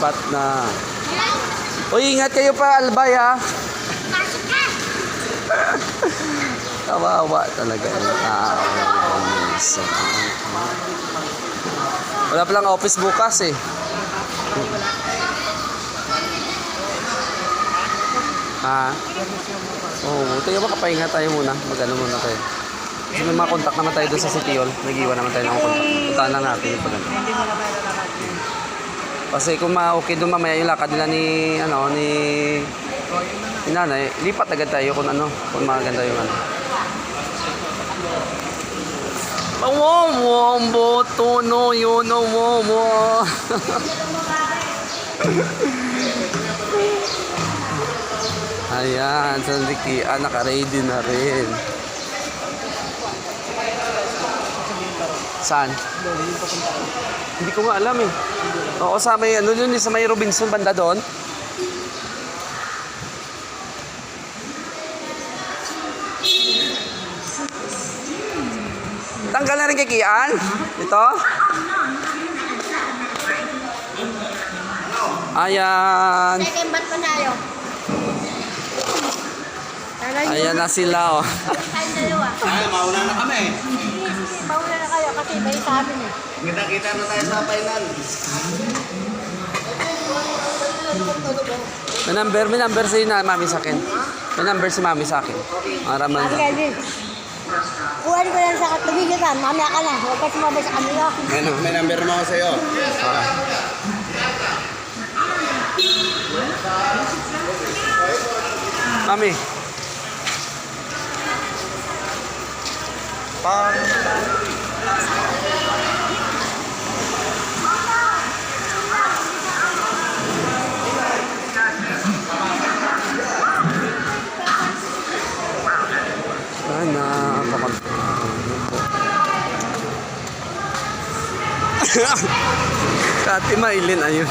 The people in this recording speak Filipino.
lilipat na. Uy, ingat kayo pa, Albay, ha? Kawawa talaga yung tao. Wala palang office bukas, eh. Ha? Oo, tayo makapahinga tayo muna. Mag-ano muna tayo. Kasi may mga contact naman tayo doon sa City Hall. Nag-iwan naman tayo ng contact. Puntahan lang natin yung pag-ano. Kasi kung ma-okay doon mamaya yung lakad nila ni nanay, lipat agad tayo kung kung maganda yung ano. Mo boto no yun no mo. Ayan, sandikian, naka-ready na rin. Saan? Hindi ko nga alam, eh. Oo, sa may, yun, sa may Robinson, banda doon. Tanggal na rin kay Kian? Ito? Ayan. Second pa tayo. Ayan na sila, oh. Tayong dalawa. Ay, mauna na kami. Mauna na kayo kasi may sa amin eh. Kita-kita na tayo sa final. May number si mami sa akin. May number si mami sa akin. Maraman Ate lang. Kevin, kuhan ko lang sa katubigan. Mamaya ka na. Huwag ka sumabay sa kanila. May number mo ako sa'yo. Mami. Kati Maylin, ayun.